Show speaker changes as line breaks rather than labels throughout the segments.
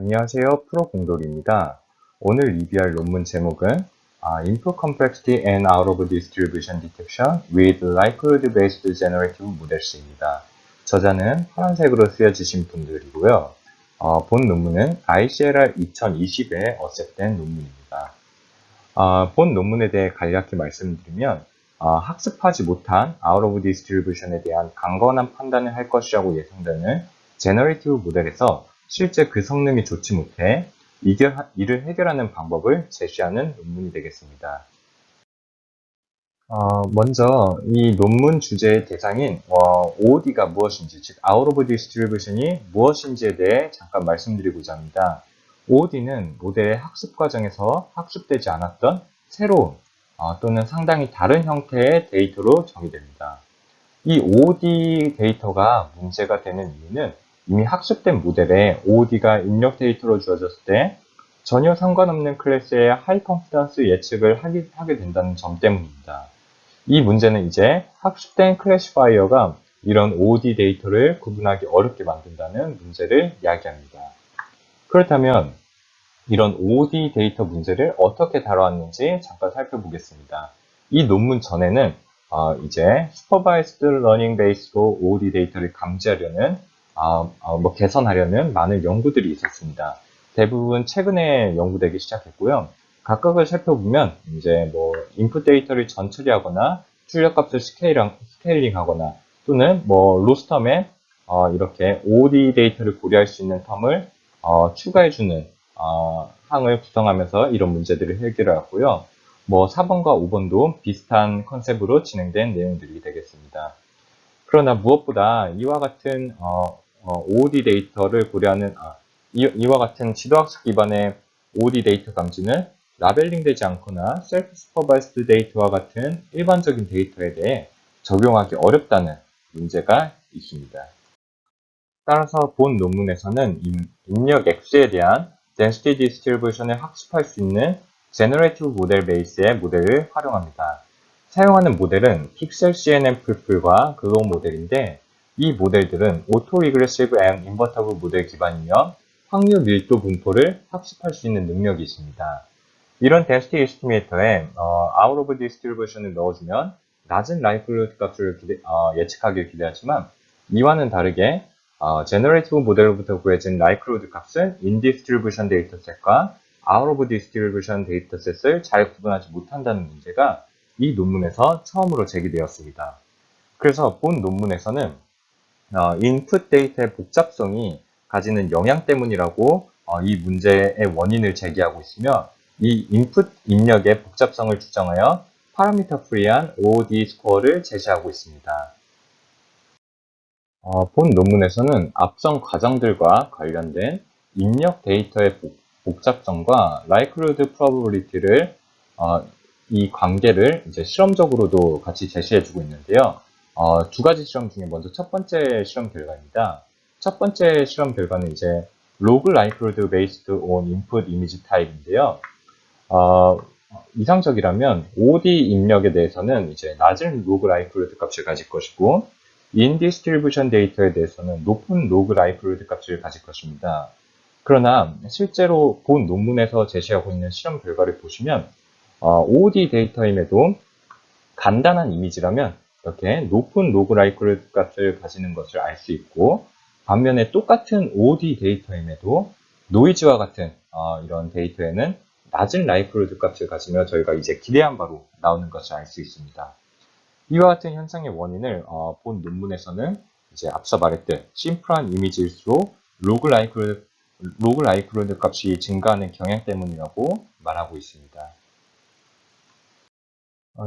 안녕하세요. 프로공돌입니다. 오늘 리뷰할 논문 제목은 Input Complexity and Out of Distribution Detection with Likelihood-Based Generative Models입니다. 저자는 파란색으로 쓰여주신 분들이고요. 본 논문은 ICLR 2020에 어셉된 논문입니다. 본 논문에 대해 간략히 말씀드리면 학습하지 못한 Out of Distribution에 대한 강건한 판단을 할 것이라고 예상되는 제너레이티브 모델에서 실제 그 성능이 좋지 못해 이를 해결하는 방법을 제시하는 논문이 되겠습니다. 먼저 이 논문 주제의 대상인 OOD가 무엇인지, 즉 Out of Distribution이 무엇인지에 대해 잠깐 말씀드리고자 합니다. OOD는 모델의 학습 과정에서 학습되지 않았던 새로운 또는 상당히 다른 형태의 데이터로 정의됩니다. 이 OOD 데이터가 문제가 되는 이유는 이미 학습된 모델에 OOD가 입력 데이터로 주어졌을 때 전혀 상관없는 클래스의 하이 컨피던스 예측을 하게 된다는 점 때문입니다. 이 문제는 이제 학습된 클래시파이어가 이런 OOD 데이터를 구분하기 어렵게 만든다는 문제를 이야기합니다. 그렇다면 이런 OOD 데이터 문제를 어떻게 다뤄왔는지 잠깐 살펴보겠습니다. 이 논문 전에는 이제 Supervised Learning Based로 OOD 데이터를 감지하려는 개선하려는 많은 연구들이 있었습니다. 대부분 최근에 연구되기 시작했고요. 각각을 살펴보면 이제 인풋 데이터를 전처리하거나 출력값을 스케일링하거나 또는 로스텀에 이렇게 OOD 데이터를 고려할 수 있는 텀을 추가해주는 항을 구성하면서 이런 문제들을 해결하였고요. 4번과 5번도 비슷한 컨셉으로 진행된 내용들이 되겠습니다. 그러나 무엇보다 이와 같은 OOD 데이터를 고려하는 이와 같은 지도학습 기반의 OOD 데이터 감지는 라벨링 되지 않거나 셀프 슈퍼바이스드 데이터와 같은 일반적인 데이터에 대해 적용하기 어렵다는 문제가 있습니다. 따라서 본 논문에서는 입력 X에 대한 density distribution을 학습할 수 있는 generative model base의 모델을 활용합니다. 사용하는 모델은 픽셀 CNN 풀풀과 글로우 모델인데 이 모델들은 auto-regressive and invertible 모델 기반이며 확률 밀도 분포를 학습할 수 있는 능력이 있습니다. 이런 density estimator에 out of distribution을 넣어주면 낮은 likelihood 값을 예측하길 기대하지만 이와는 다르게 generative 모델로부터 구해진 likelihood 값은 in distribution 데이터셋과 out of distribution 데이터셋을 잘 구분하지 못한다는 문제가 이 논문에서 처음으로 제기되었습니다. 그래서 본 논문에서는 인풋 데이터의 복잡성이 가지는 영향 때문이라고 이 문제의 원인을 제기하고 있으며 이 인풋 입력의 복잡성을 추정하여 파라미터 프리한 OOD 스코어를 제시하고 있습니다. 본 논문에서는 앞선 과정들과 관련된 입력 데이터의 복잡성과 likelihood probability를 이 관계를 이제 실험적으로도 같이 제시해주고 있는데요. 두 가지 실험 중에 먼저 첫 번째 실험 결과입니다. 첫 번째 실험 결과는 이제 log likelihood based on input image type인데요. 이상적이라면 OOD 입력에 대해서는 이제 낮은 log likelihood 값을 가질 것이고 in distribution 데이터에 대해서는 높은 log likelihood 값을 가질 것입니다. 그러나 실제로 본 논문에서 제시하고 있는 실험 결과를 보시면 OOD 데이터임에도 간단한 이미지라면 이렇게 높은 log likelihood 값을 가지는 것을 알 수 있고 반면에 똑같은 OOD 데이터임에도 노이즈와 같은 이런 데이터에는 낮은 likelihood 값을 가지며 저희가 이제 기대한 바로 나오는 것을 알 수 있습니다. 이와 같은 현상의 원인을 본 논문에서는 이제 앞서 말했듯 심플한 이미지일수록 log likelihood 값이 증가하는 경향 때문이라고 말하고 있습니다.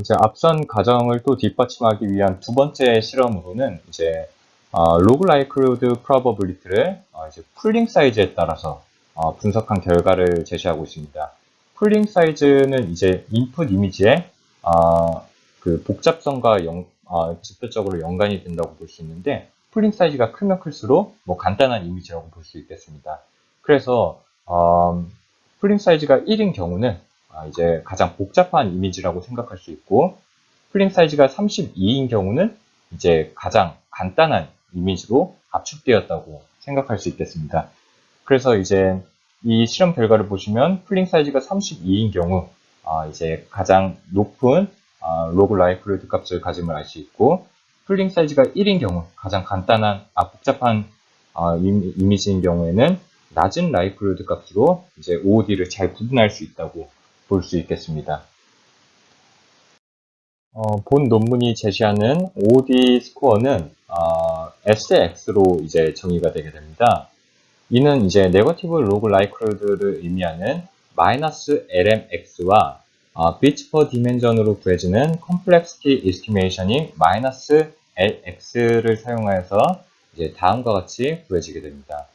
이제 앞선 가정을 또 뒷받침하기 위한 두 번째 실험으로는 이제 log likelihood probability를 이제 풀링 사이즈에 따라서 분석한 결과를 제시하고 있습니다. 풀링 사이즈는 이제 인풋 이미지에 그 복잡성과 직접적으로 연관이 된다고 볼 수 있는데 풀링 사이즈가 크면 클수록 간단한 이미지라고 볼 수 있겠습니다. 그래서 풀링 사이즈가 1인 경우는 이제 가장 복잡한 이미지라고 생각할 수 있고 풀링 사이즈가 32인 경우는 이제 가장 간단한 이미지로 압축되었다고 생각할 수 있겠습니다. 그래서 이제 이 실험 결과를 보시면 풀링 사이즈가 32인 경우 이제 가장 높은 로그 라이크로드 값을 가짐을 알 수 있고, 풀링 사이즈가 1인 경우 가장 간단한 복잡한 이미지인 경우에는 낮은 라이크로드 값으로 이제 OOD를 잘 구분할 수 있다고 볼 수 있겠습니다. 본 논문이 제시하는 OOD 스코어는 SX로 이제 정의가 되게 됩니다. 이는 이제 네거티브 로그 라이크로드를 의미하는 마이너스 LMX와 비트 퍼 디멘전으로 구해지는 컴플렉시티 에스티메이션이 마이너스 LX를 사용하여서 이제 다음과 같이 구해지게 됩니다.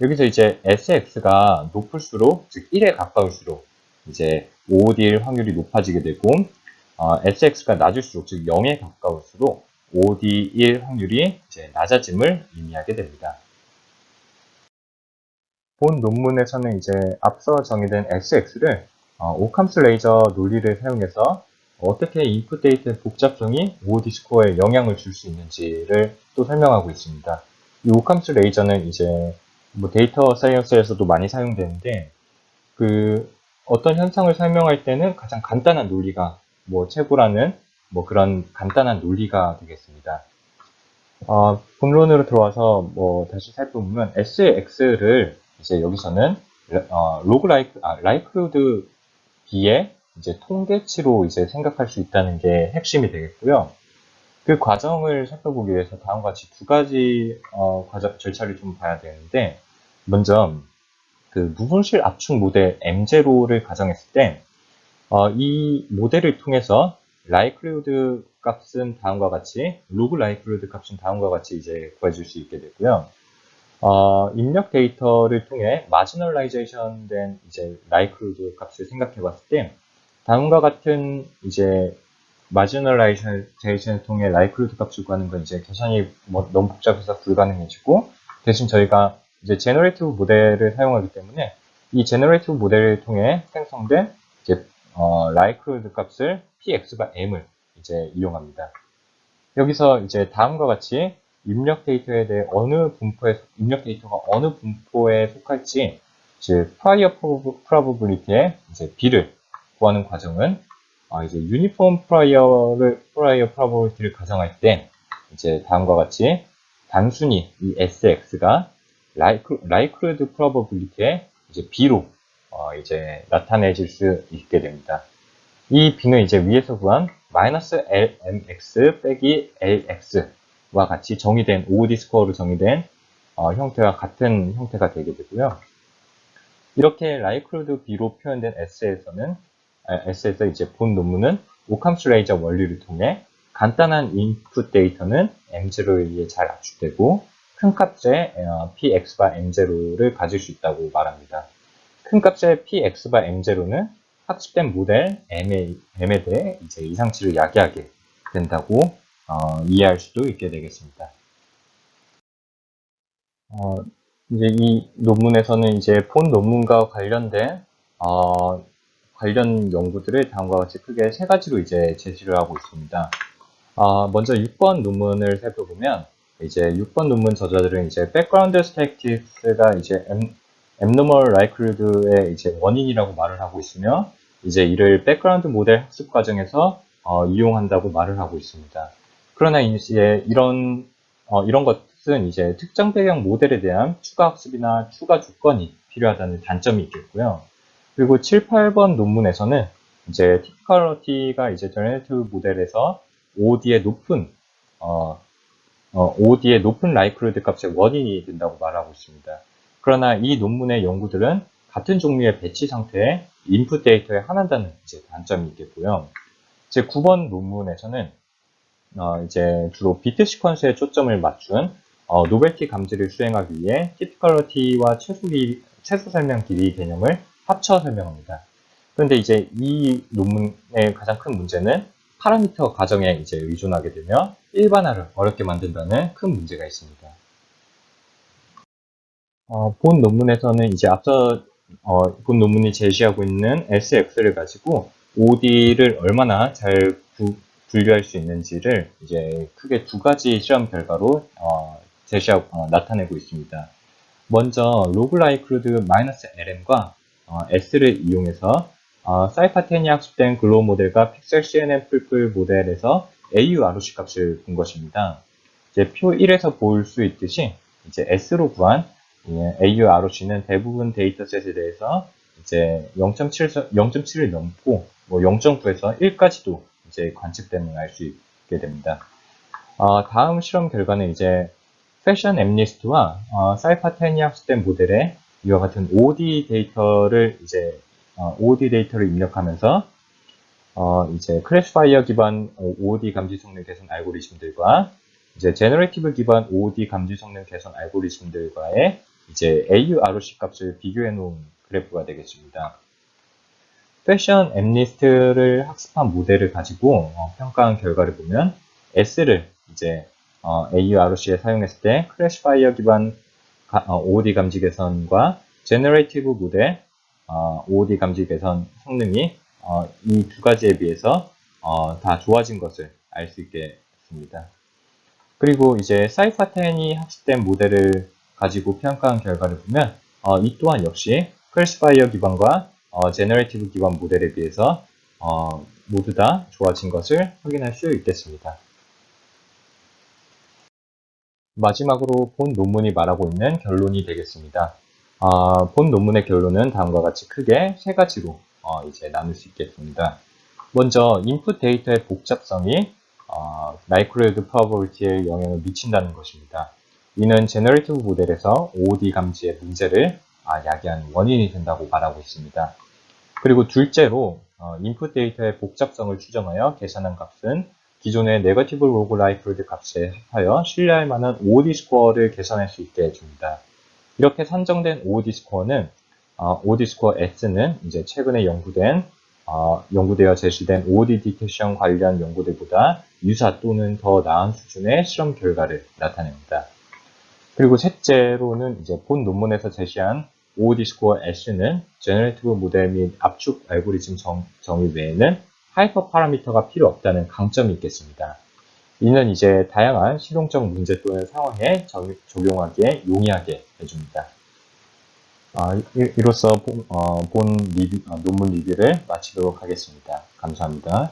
여기서 이제 SX가 높을수록, 즉 1에 가까울수록 이제 OOD일 확률이 높아지게 되고, SX가 낮을수록, 즉 0에 가까울수록 OOD일 확률이 이제 낮아짐을 의미하게 됩니다. 본 논문에서는 이제 앞서 정의된 SX를 오캄스 레이저 논리를 사용해서 어떻게 인풋 데이터의 복잡성이 OOD 스코어에 영향을 줄 수 있는지를 또 설명하고 있습니다. 이 오캄스 레이저는 이제 뭐 데이터 사이언스에서도 많이 사용되는데, 어떤 현상을 설명할 때는 가장 간단한 논리가 최고라는 그런 간단한 논리가 되겠습니다. 본론으로 들어와서 다시 살펴보면 SX를 이제 여기서는 로그 라이크로드 B의 이제 통계치로 이제 생각할 수 있다는 게 핵심이 되겠고요. 그 과정을 살펴보기 위해서 다음과 같이 두 가지 과정 절차를 좀 봐야 되는데, 먼저 그 무분실 압축 모델 M0를 가정했을 때 이 모델을 통해서 라이크로드 값은 다음과 같이, 로그 라이크로드 값은 다음과 같이 이제 구해줄 수 있게 되고요. 입력 데이터를 통해 마지널라이제이션 된 이제 라이크로드 값을 생각해 봤을 때, 다음과 같은 이제 마지널라이제이션을 통해 라이크로드 값을 구하는 건 이제 계산이 너무 복잡해서 불가능해지고, 대신 저희가 이제 제너레이티브 모델을 사용하기 때문에 이 제너레이티브 모델을 통해 생성된 이제 라이크로드 값을 px가 m을 이제 이용합니다. 여기서 이제 다음과 같이 입력 데이터에 대해 입력 데이터가 어느 분포에 속할지, 즉 prior probability의 이제 b를 구하는 과정은 이제 유니폼 prior probability를 가정할 때 이제 다음과 같이 단순히 이 sx가 likelihood probability의 이제 b로 이제 나타내질 수 있게 됩니다. 이 b는 이제 위에서 구한 마이너스 lmx 빼기 lx와 같이 정의된 OOD 스코어로 정의된 형태와 같은 형태가 되게 되고요. 이렇게 likelihood b로 표현된 S에서 이제 본 논문은 오캄스 레이저 원리를 통해 간단한 인풋 데이터는 M0에 의해 잘 압축되고 큰 값의 px바 m0를 가질 수 있다고 말합니다. 큰 값의 px바 m0는 학습된 모델 m에 대해 이제 이상치를 야기하게 된다고 이해할 수도 있게 되겠습니다. 이제 이 논문에서는 이제 본 논문과 관련된 관련 연구들을 다음과 같이 크게 세 가지로 이제 제시를 하고 있습니다. 먼저 6번 논문을 살펴보면, 이제 6번 논문 저자들은 이제 백그라운드 스태티스틱스가 이제 abnormal likelihood의 이제 원인이라고 말을 하고 있으며, 이제 이를 백그라운드 모델 학습 과정에서 이용한다고 말을 하고 있습니다. 그러나 이제 이런 것은 이제 특정 배경 모델에 대한 추가 학습이나 추가 조건이 필요하다는 단점이 있겠고요. 그리고 7, 8번 논문에서는 이제 typicality가 이제 generative 모델에서 OOD의 높은 likelihood 값의 원인이 된다고 말하고 있습니다. 그러나 이 논문의 연구들은 같은 종류의 배치 상태의 인풋 데이터에 한한다는 이제 단점이 있겠고요. 제 9번 논문에서는 이제 주로 비트 시퀀스에 초점을 맞춘 노벨티 감지를 수행하기 위해 typicality와 최소 설명 길이 개념을 합쳐 설명합니다. 그런데 이제 이 논문의 가장 큰 문제는 파라미터 가정에 이제 의존하게 되며 일반화를 어렵게 만든다는 큰 문제가 있습니다. 본 논문에서는 이제 앞서 본 논문이 제시하고 있는 SX를 가지고 OOD를 얼마나 잘 분류할 수 있는지를 이제 크게 두 가지 실험 결과로 나타내고 있습니다. 먼저 로그라이크루드 -lm과 s를 이용해서 사이파텐이 학습된 글로우 모델과 픽셀 CNN 풀풀 모델에서 AUROC 값을 본 것입니다. 이제 표 1에서 볼 수 있듯이 이제 s로 구한 AUROC는 대부분 데이터셋에 대해서 이제 0.7을 넘고 뭐 0.9에서 1까지도 이제 관측됨을 알 수 있게 됩니다. 다음 실험 결과는 이제 패션 엠리스트와 사이파텐이 학습된 모델에 이와 같은 OOD 데이터를 입력하면서 이제 클래시파이어 기반 OOD 감지 성능 개선 알고리즘들과 이제 제너레이티브 기반 OOD 감지 성능 개선 알고리즘들과의 이제 AUROC 값을 비교해 놓은 그래프가 되겠습니다. 패션 엠리스트를 학습한 모델을 가지고 평가한 결과를 보면 S를 이제 AUROC에 사용했을 때 클래시파이어 기반 OOD 감지 개선과 제너레이티브 모델 OOD 감지 개선 성능이 이 두 가지에 비해서 다 좋아진 것을 알 수 있게 됐습니다. 그리고 이제 사이파텐이 학습된 모델을 가지고 평가한 결과를 보면 이 또한 역시 클래시파이어 기반과 제너레이티브 기반 모델에 비해서 모두 다 좋아진 것을 확인할 수 있겠습니다. 마지막으로 본 논문이 말하고 있는 결론이 되겠습니다. 본 논문의 결론은 다음과 같이 크게 세 가지로 이제 나눌 수 있겠습니다. 먼저 인풋 데이터의 복잡성이 라이크리후드 프로버비티에 영향을 미친다는 것입니다. 이는 제너레이티브 모델에서 OOD 감지의 문제를 야기하는 원인이 된다고 말하고 있습니다. 그리고 둘째로 인풋 데이터의 복잡성을 추정하여 계산한 값은 기존의 네거티브 로그 라이크리후드 값에 합하여 신뢰할 만한 OOD 스코어를 계산할 수 있게 해줍니다. 이렇게 산정된 OOD 스코어는 OOD 스코어 S는 이제 최근에 연구되어 제시된 OOD 디텍션 관련 연구들보다 유사 또는 더 나은 수준의 실험 결과를 나타냅니다. 그리고 셋째로는 이제 본 논문에서 제시한 OOD 스코어 S는 제너레이티브 모델 및 압축 알고리즘 정의 외에는 하이퍼 파라미터가 필요 없다는 강점이 있겠습니다. 이는 이제 다양한 실용적 문제 또는 상황에 적용하기에 용이하게 해줍니다. 이로써 논문 리뷰를 마치도록 하겠습니다. 감사합니다.